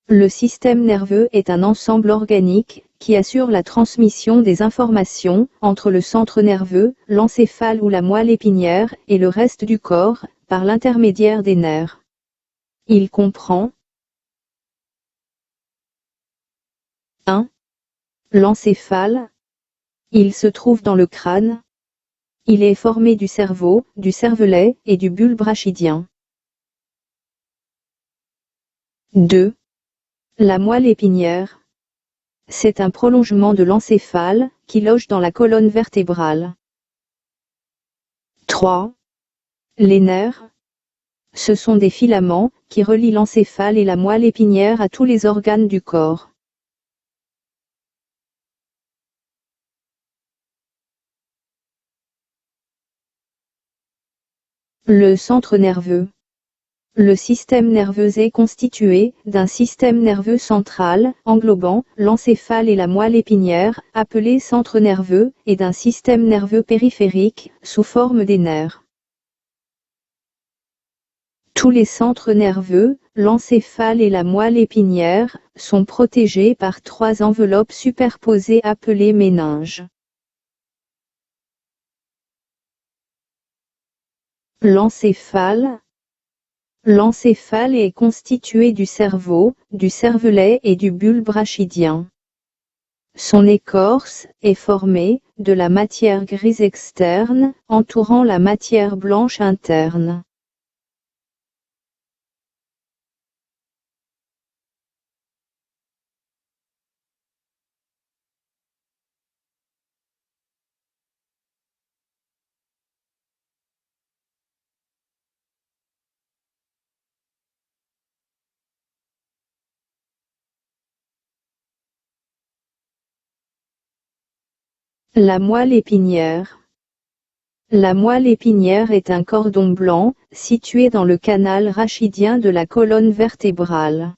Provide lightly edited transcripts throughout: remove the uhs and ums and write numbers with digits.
Le système nerveux est un ensemble organique qui assure la transmission des informations entre le centre nerveux, l'encéphale ou la moelle épinière et le reste du corps, par l'intermédiaire des nerfs. Il comprend 1. L'encéphale. Il se trouve dans le crâne. Il est formé du cerveau, du cervelet et du bulbe rachidien. 2. La moelle épinière. C'est un prolongement de l'encéphale qui loge dans la colonne vertébrale. 3. Les nerfs. Ce sont des filaments qui relient l'encéphale et la moelle épinière à tous les organes du corps. Le centre nerveux. Le système nerveux est constitué d'un système nerveux central, englobant l'encéphale et la moelle épinière, appelé centre nerveux, et d'un système nerveux périphérique, sous forme des nerfs. Tous les centres nerveux, l'encéphale et la moelle épinière, sont protégés par 3 enveloppes superposées appelées méninges. L'encéphale. L'encéphale est constitué du cerveau, du cervelet et du bulbe rachidien. Son écorce est formée de la matière grise externe, entourant la matière blanche interne. La moelle épinière. La moelle épinière est un cordon blanc, situé dans le canal rachidien de la colonne vertébrale.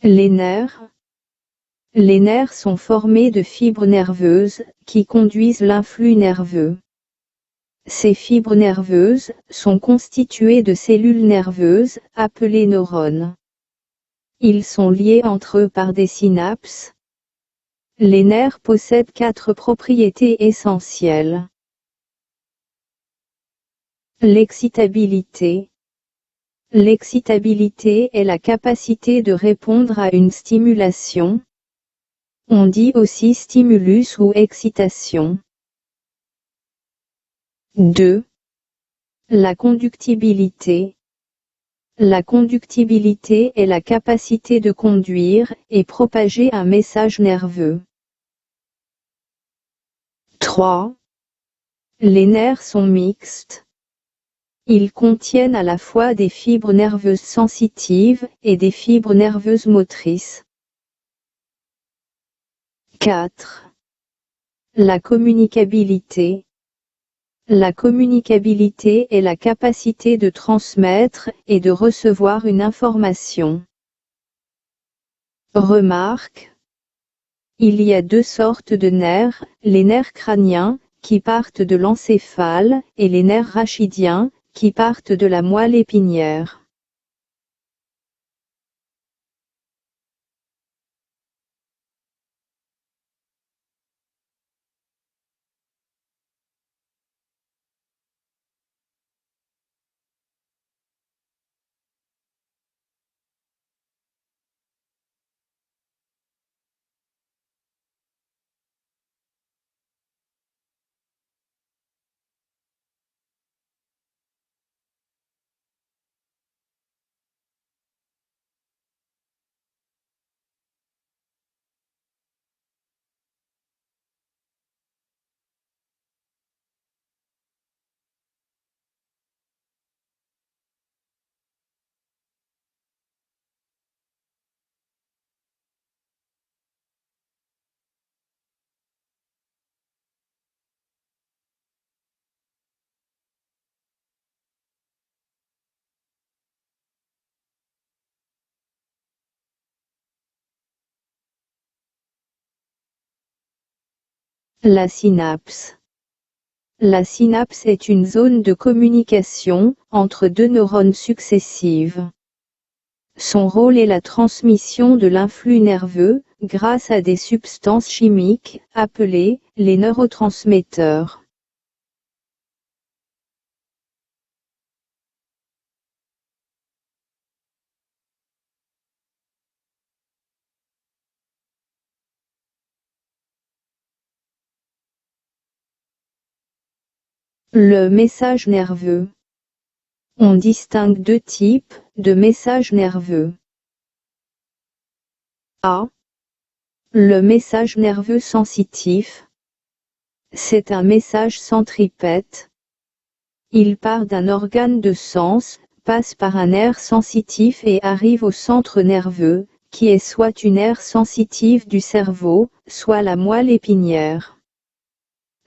Les nerfs. Les nerfs sont formés de fibres nerveuses, qui conduisent l'influx nerveux. Ces fibres nerveuses sont constituées de cellules nerveuses, appelées neurones. Ils sont liés entre eux par des synapses. Les nerfs possèdent 4 propriétés essentielles. L'excitabilité. L'excitabilité est la capacité de répondre à une stimulation. On dit aussi stimulus ou excitation. 2. La conductibilité. La conductibilité est la capacité de conduire et propager un message nerveux. 3. Les nerfs sont mixtes. Ils contiennent à la fois des fibres nerveuses sensitives et des fibres nerveuses motrices. 4. La communicabilité. La communicabilité est la capacité de transmettre et de recevoir une information. Remarque. Il y a 2 sortes de nerfs, les nerfs crâniens, qui partent de l'encéphale, et les nerfs rachidiens, qui partent de la moelle épinière. La synapse. La synapse est une zone de communication entre deux neurones successives. Son rôle est la transmission de l'influx nerveux, grâce à des substances chimiques, appelées les neurotransmetteurs. Le message nerveux. On distingue deux types de messages nerveux. A. Le message nerveux sensitif. C'est un message centripète. Il part d'un organe de sens, passe par un nerf sensitif et arrive au centre nerveux, qui est soit une aire sensitive du cerveau, soit la moelle épinière.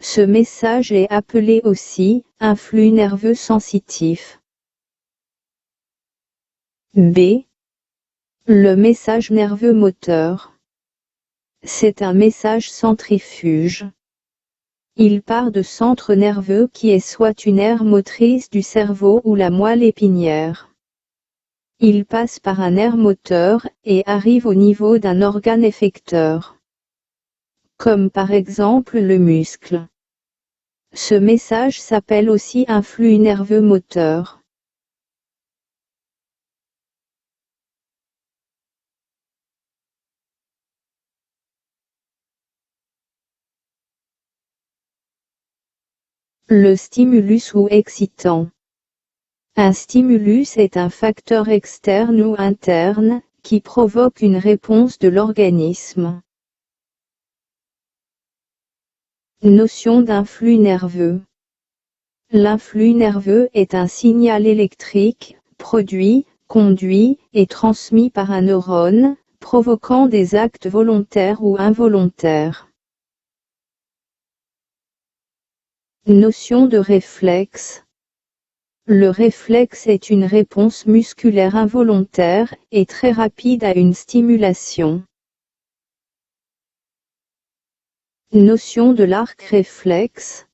Ce message est appelé aussi un flux nerveux sensitif. B. Le message nerveux moteur. C'est un message centrifuge. Il part de centre nerveux qui est soit une aire motrice du cerveau ou la moelle épinière. Il passe par un nerf moteur et arrive au niveau d'un organe effecteur, comme par exemple le muscle. Ce message s'appelle aussi un flux nerveux moteur. Le stimulus ou excitant. Un stimulus est un facteur externe ou interne, qui provoque une réponse de l'organisme. Notion d'influx nerveux. L'influx nerveux est un signal électrique, produit, conduit et transmis par un neurone, provoquant des actes volontaires ou involontaires. Notion de réflexe. Le réflexe est une réponse musculaire involontaire et très rapide à une stimulation. Notion de l'arc réflexe.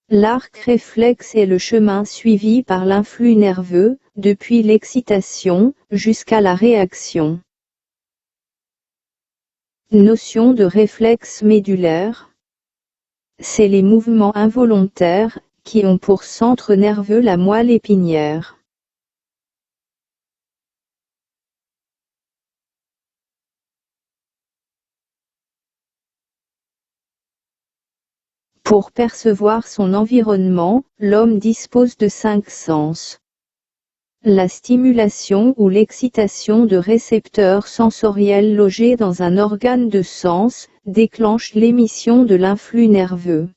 L'arc réflexe est le chemin suivi par l'influx nerveux, depuis l'excitation, jusqu'à la réaction. Notion de réflexe médulaire. C'est les mouvements involontaires, qui ont pour centre nerveux la moelle épinière. Pour percevoir son environnement, l'homme dispose de 5 sens. La stimulation ou l'excitation de récepteurs sensoriels logés dans un organe de sens, déclenche l'émission de l'influx nerveux.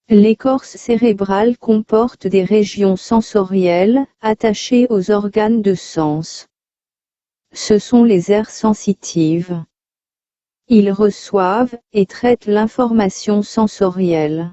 L'écorce cérébrale comporte des régions sensorielles, attachées aux organes de sens. Ce sont les aires sensitives. Ils reçoivent et traitent l'information sensorielle.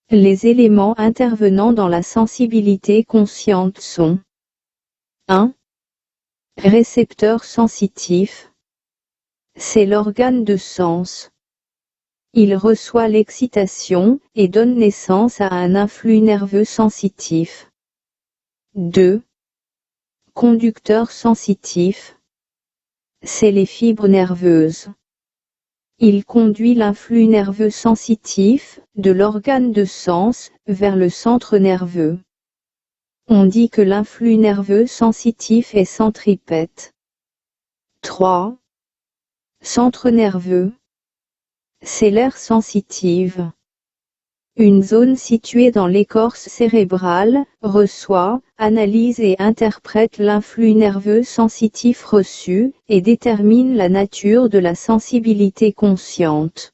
Les éléments intervenant dans la sensibilité consciente sont 1. Récepteur sensitif. C'est l'organe de sens. Il reçoit l'excitation et donne naissance à un influx nerveux sensitif. 2. Conducteur sensitif. C'est les fibres nerveuses. Il conduit l'influx nerveux sensitif de l'organe de sens vers le centre nerveux. On dit que l'influx nerveux sensitif est centripète. 3. Centre nerveux. C'est l'aire sensitive. Une zone située dans l'écorce cérébrale reçoit, analyse et interprète l'influx nerveux sensitif reçu et détermine la nature de la sensibilité consciente.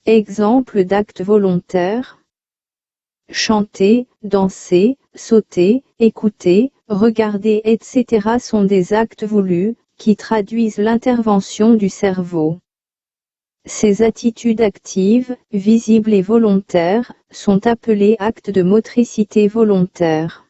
Exemple d'acte volontaire. Chanter, danser, sauter, écouter, regarder, etc. sont des actes voulus, qui traduisent l'intervention du cerveau. Ces attitudes actives, visibles et volontaires, sont appelées actes de motricité volontaire.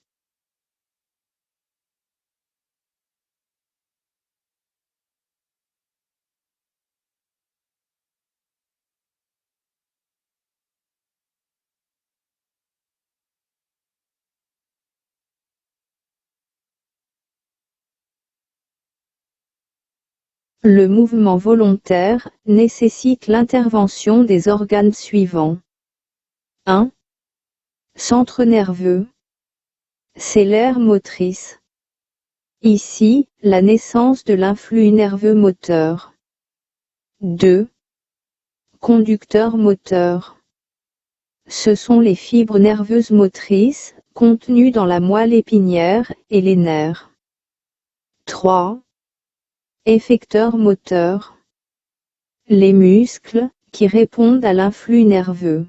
Le mouvement volontaire nécessite l'intervention des organes suivants. 1. Centre nerveux. C'est l'aire motrice. Ici, la naissance de l'influx nerveux moteur. 2. Conducteur moteur. Ce sont les fibres nerveuses motrices, contenues dans la moelle épinière, et les nerfs. 3. Effecteur moteur. Les muscles, qui répondent à l'influx nerveux.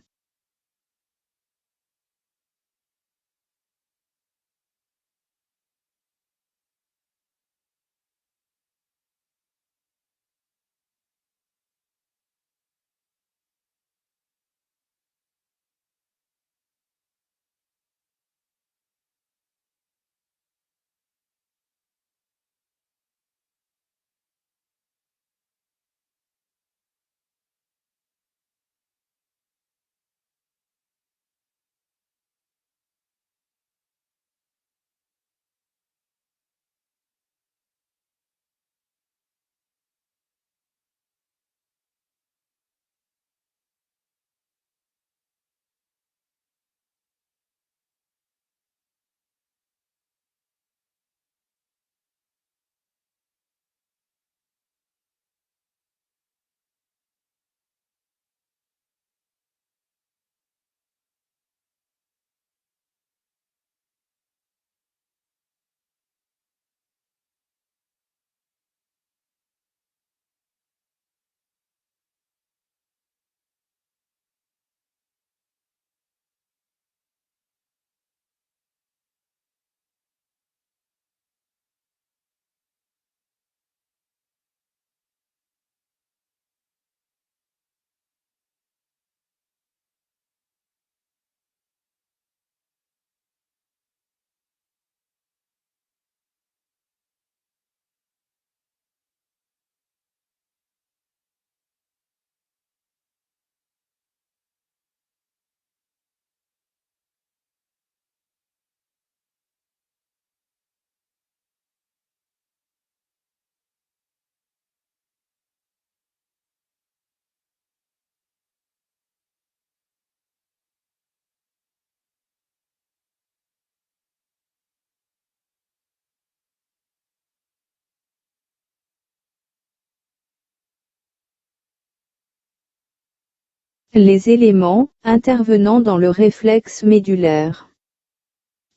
Les éléments intervenant dans le réflexe médulaire.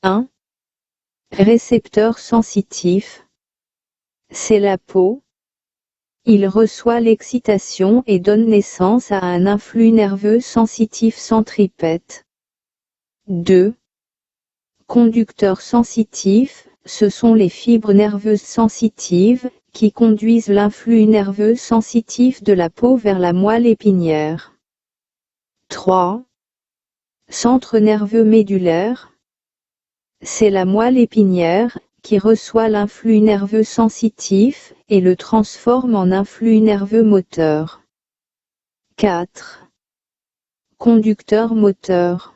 1. Récepteur sensitif. C'est la peau. Il reçoit l'excitation et donne naissance à un influx nerveux sensitif centripète. 2. Conducteur sensitif, ce sont les fibres nerveuses sensitives, qui conduisent l'influx nerveux sensitif de la peau vers la moelle épinière. 3. Centre nerveux médulaire. C'est la moelle épinière, qui reçoit l'influx nerveux sensitif, et le transforme en influx nerveux moteur. 4. Conducteur moteur.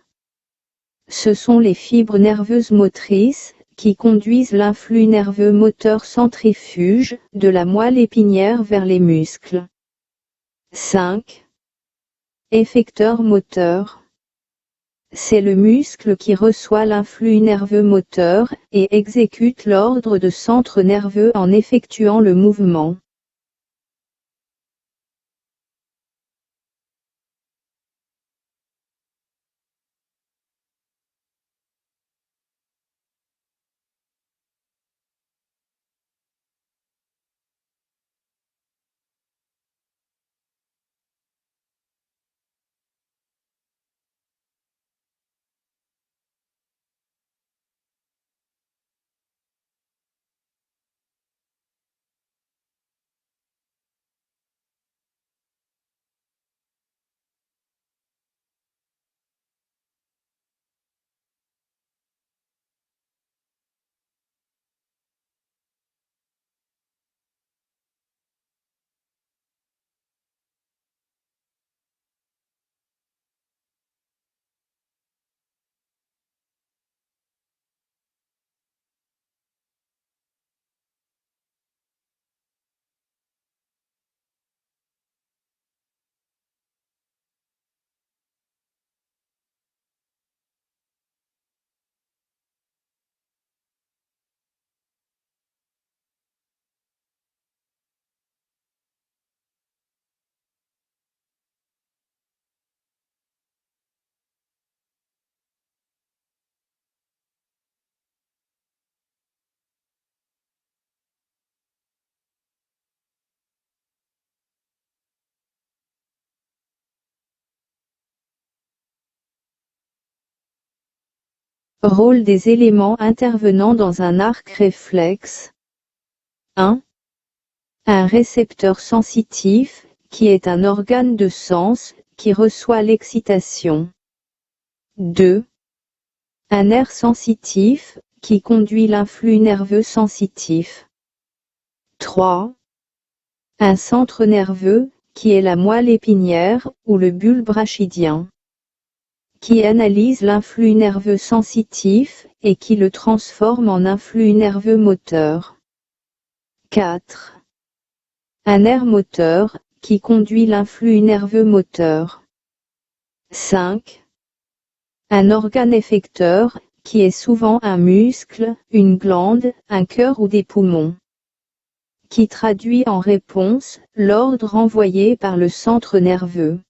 Ce sont les fibres nerveuses motrices, qui conduisent l'influx nerveux moteur centrifuge, de la moelle épinière vers les muscles. 5. Effecteur moteur. C'est le muscle qui reçoit l'influx nerveux moteur, et exécute l'ordre de centre nerveux en effectuant le mouvement. Rôle des éléments intervenant dans un arc réflexe. 1. Un récepteur sensitif, qui est un organe de sens, qui reçoit l'excitation. 2. Un nerf sensitif, qui conduit l'influx nerveux sensitif. 3. Un centre nerveux, qui est la moelle épinière, ou le bulbe rachidien, qui analyse l'influx nerveux sensitif, et qui le transforme en influx nerveux moteur. 4. Un nerf moteur, qui conduit l'influx nerveux moteur. 5. Un organe effecteur, qui est souvent un muscle, une glande, un cœur ou des poumons, qui traduit en réponse l'ordre envoyé par le centre nerveux.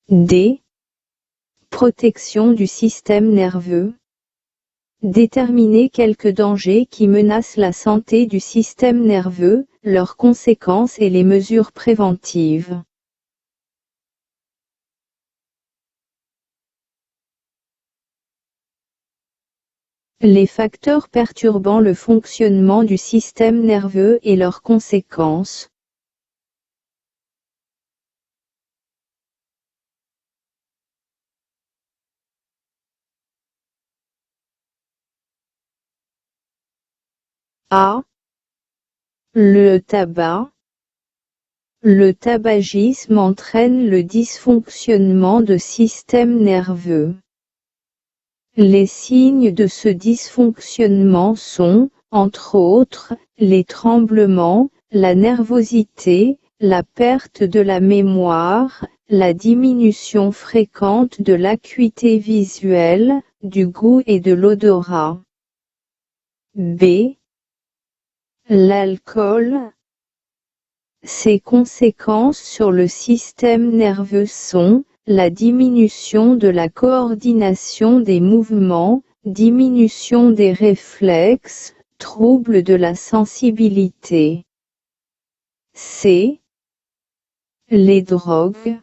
D. Protection du système nerveux. Déterminer quelques dangers qui menacent la santé du système nerveux, leurs conséquences et les mesures préventives. Les facteurs perturbant le fonctionnement du système nerveux et leurs conséquences. A. Le tabac. Le tabagisme entraîne le dysfonctionnement de système nerveux. Les signes de ce dysfonctionnement sont, entre autres, les tremblements, la nervosité, la perte de la mémoire, la diminution fréquente de l'acuité visuelle, du goût et de l'odorat. B. L'alcool. Ses conséquences sur le système nerveux sont la diminution de la coordination des mouvements, diminution des réflexes, troubles de la sensibilité. C. Les drogues.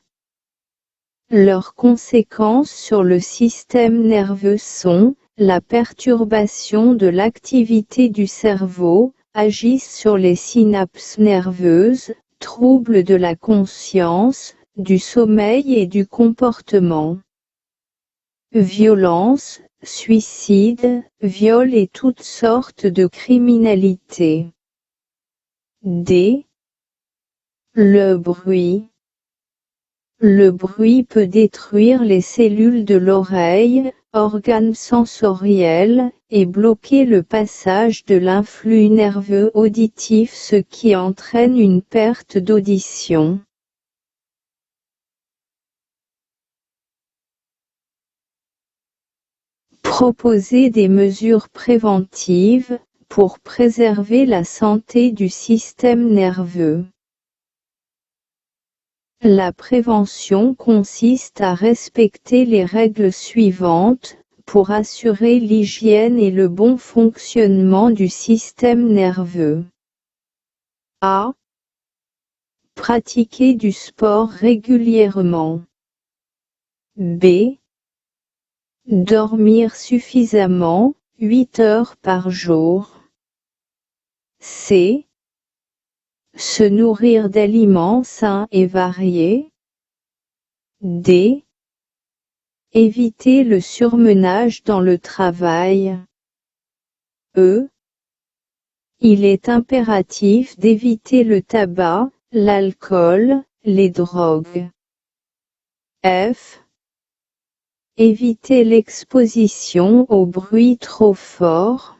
Leurs conséquences sur le système nerveux sont la perturbation de l'activité du cerveau, agissent sur les synapses nerveuses, troubles de la conscience, du sommeil et du comportement. Violence, suicide, viol et toutes sortes de criminalité. D. Le bruit. Le bruit peut détruire les cellules de l'oreille, organe sensoriel, et bloquer le passage de l'influx nerveux auditif, ce qui entraîne une perte d'audition. Proposer des mesures préventives, pour préserver la santé du système nerveux. La prévention consiste à respecter les règles suivantes, pour assurer l'hygiène et le bon fonctionnement du système nerveux. A. Pratiquer du sport régulièrement. B. Dormir suffisamment, 8 heures par jour. C. Se nourrir d'aliments sains et variés. D. Éviter le surmenage dans le travail. E. Il est impératif d'éviter le tabac, l'alcool, les drogues. F. Éviter l'exposition au bruit trop fort.